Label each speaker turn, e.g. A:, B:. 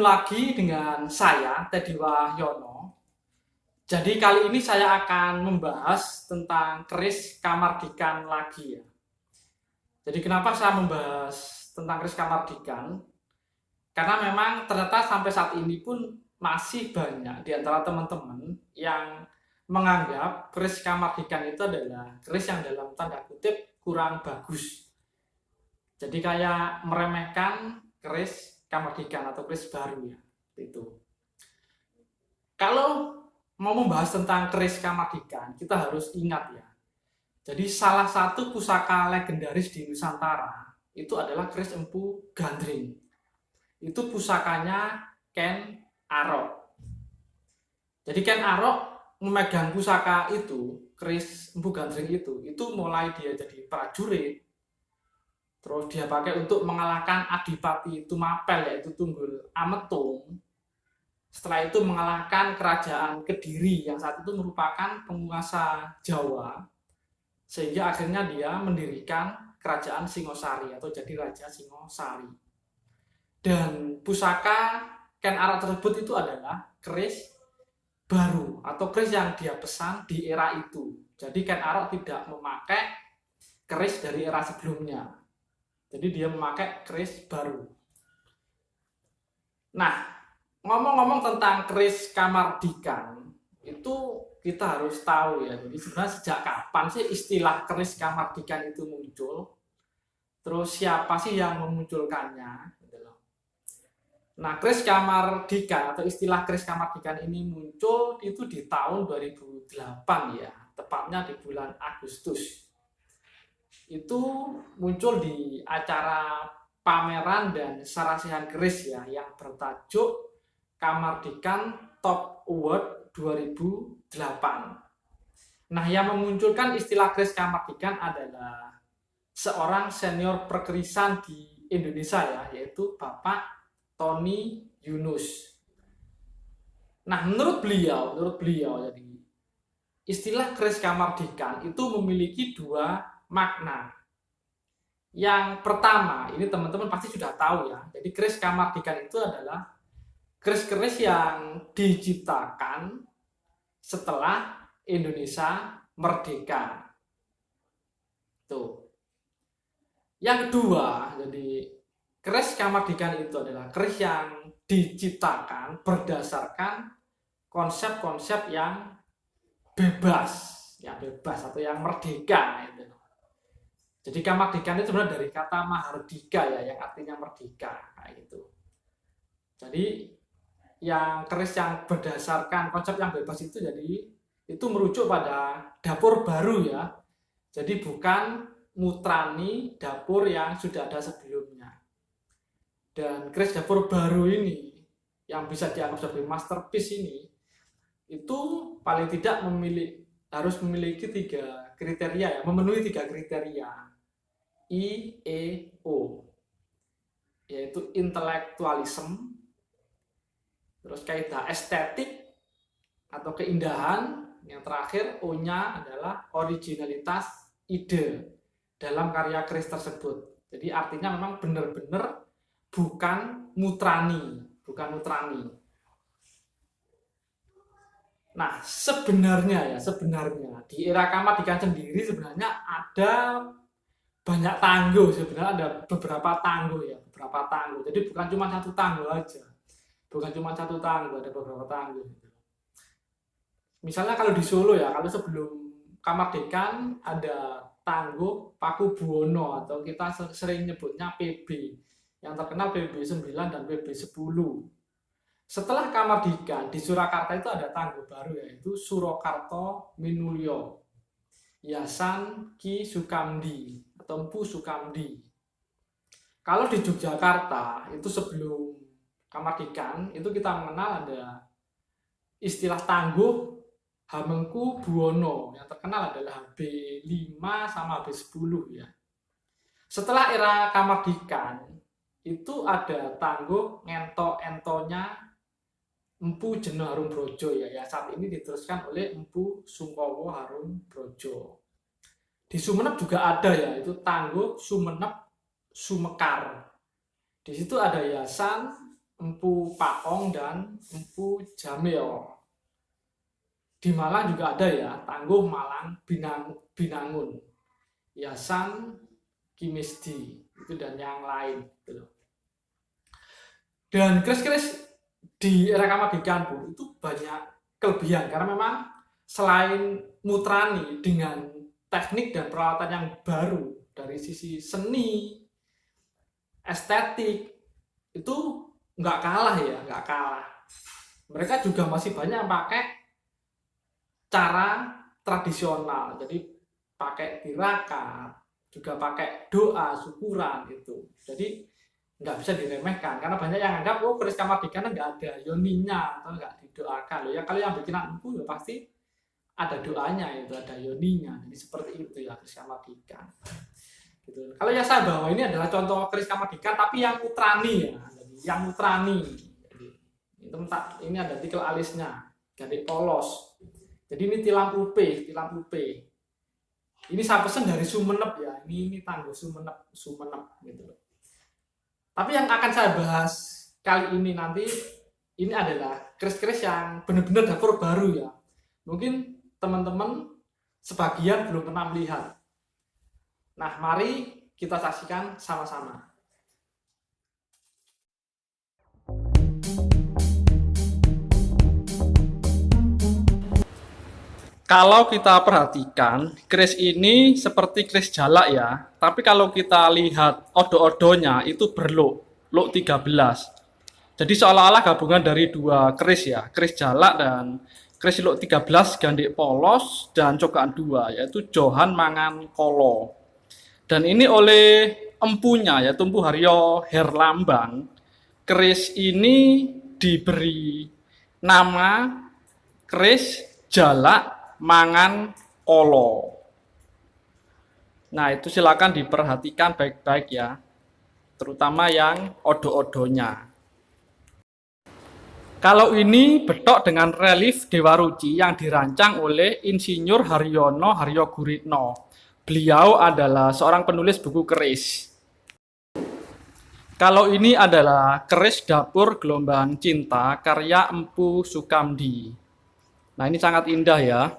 A: lagi dengan saya, Teddy Wahyono. Jadi kali ini saya akan membahas tentang keris kamardikan lagi ya. Jadi kenapa saya membahas tentang keris kamardikan? Karena memang ternyata sampai saat ini pun masih banyak di antara teman-teman yang menganggap keris kamardikan itu adalah keris yang dalam tanda kutip kurang bagus. Jadi kayak meremehkan keris kamardikan atau keris baru ya. Itu. Kalau mau membahas tentang keris kamardikan, kita harus ingat ya. Jadi salah satu pusaka legendaris di Nusantara itu adalah keris Empu Gandring. Itu pusakanya Ken Arok. Jadi Ken Arok memegang pusaka itu, keris Empu Gandring itu mulai dia jadi prajurit. Terus dia pakai untuk mengalahkan Adipati Tumapel yaitu Tunggul Ametung. Setelah itu mengalahkan kerajaan Kediri yang saat itu merupakan penguasa Jawa. Sehingga akhirnya dia mendirikan kerajaan Singosari atau jadi Raja Singosari. Dan pusaka Ken Arok tersebut itu adalah keris baru atau keris yang dia pesan di era itu. Jadi Ken Arok tidak memakai keris dari era sebelumnya. Jadi dia memakai keris baru. Nah, ngomong-ngomong tentang keris kamardikan, itu kita harus tahu ya. Jadi sebenarnya sejak kapan sih istilah keris kamardikan itu muncul? Terus siapa sih yang memunculkannya? Nah, keris kamardikan atau istilah keris kamardikan ini muncul itu di tahun 2008 ya, tepatnya di bulan Agustus. Itu muncul di acara pameran dan sarasihan keris ya yang bertajuk Kamardikan Top Award 2008. Nah, yang memunculkan istilah keris kamardikan adalah seorang senior perkerisan di Indonesia ya, yaitu Bapak Tony Yunus. Nah, menurut beliau jadi istilah keris kamardikan itu memiliki dua makna. Yang pertama, ini teman-teman pasti sudah tahu ya. Jadi keris kamardikan itu adalah keris-keris yang diciptakan setelah Indonesia merdeka. Tuh. Yang kedua, jadi keris kamardikan itu adalah keris yang diciptakan berdasarkan konsep-konsep yang bebas atau yang merdeka gitu. Jadi kamardikan itu sebenarnya dari kata mahardika ya, yang artinya merdeka kayak gitu. Jadi yang keris yang berdasarkan konsep yang bebas itu jadi itu merujuk pada dapur baru ya. Jadi bukan mutrani dapur yang sudah ada sebelumnya. Dan keris dapur baru ini yang bisa dianggap sebagai masterpiece ini itu paling tidak harus memiliki 3 kriteria ya, memenuhi 3 kriteria IEO, yaitu intelektualisme, terus kaidah estetik atau keindahan, yang terakhir O-nya adalah originalitas ide dalam karya keris tersebut. Jadi artinya memang benar-benar bukan mutrani. Nah, sebenarnya di era kamardikan sendiri sebenarnya ada banyak tangguh, sebenarnya ada beberapa tangguh. Jadi bukan cuma satu tangguh aja. Ada beberapa tangguh. Misalnya kalau di Solo ya, kalau sebelum kamardikan ada tangguh Paku Buwono atau kita sering nyebutnya PB. Yang terkenal PB 9 dan PB 10. Setelah kamardikan di Surakarta itu ada tangguh baru yaitu Surakarta Minulyo, Yasan Ki Sukamdi atau Empu Sukamdi. Kalau di Yogyakarta itu sebelum kamardikan itu kita mengenal ada istilah tangguh Hamengku Buwono, yang terkenal adalah HB5 sama HB10 ya. Setelah era kamardikan itu ada tangguh Ngento-entonya Empu Jeno Harumbrojo ya, yang saat ini diteruskan oleh Empu Sungkowo Harumbrojo. Di Sumeneb juga ada ya, itu tangguh Sumeneb Sumekar. Di situ ada Yasan Empu Pakong dan Empu Jamil. Di Malang juga ada ya, Tangguh Malang Binangun, Yasan Kimisdi, itu dan yang lain gitu. Dan keris-keris di era Kamardikan pun itu banyak kelebihan karena memang selain mutrani dengan teknik dan peralatan yang baru dari sisi seni, estetik itu nggak kalah ya, nggak kalah. Mereka juga masih banyak pakai cara tradisional, jadi pakai tirakat, juga pakai doa, syukuran itu. Jadi nggak bisa diremehkan karena banyak yang anggap oh keris Kamardikan nggak ada yoninya atau nggak didoakan loh ya. Kalau yang bikin empu ya pasti ada doanya, itu ada yoninya. Jadi seperti itu ya keris Kamardikan. Gitu. Kalau yang saya bawa ini adalah contoh keris Kamardikan tapi yang utrani ya, yang utrani. Ini ada tikel alisnya, gandik polos. Jadi ini tilam pupe. Ini saya pesen dari Sumenep ya. Ini Tangguh Sumenep gitu loh. Tapi yang akan saya bahas kali ini nanti ini adalah keris-keris yang benar-benar dapur baru ya. Mungkin teman-teman sebagian belum pernah melihat. Nah, mari kita saksikan sama-sama. Kalau kita perhatikan, keris ini seperti keris jalak ya. Tapi kalau kita lihat odo-odonya itu berluk, luk 13. Jadi seolah-olah gabungan dari dua keris ya, keris jalak dan keris luk 13 gandik polos dan cokaan 2, yaitu Johan Mangan Kolo. Dan ini oleh empunya yaitu Empu Haryo Herlambang, keris ini diberi nama keris jalak Mangan Kolo. Nah, itu silakan diperhatikan baik-baik ya, terutama yang odo-odonya. Kalau ini betok dengan relief Dewa Ruci yang dirancang oleh Insinyur Haryono Haryoguritno. Beliau adalah seorang penulis buku keris. Kalau ini adalah keris dapur gelombang cinta karya Empu Sukamdi. Nah, ini sangat indah ya.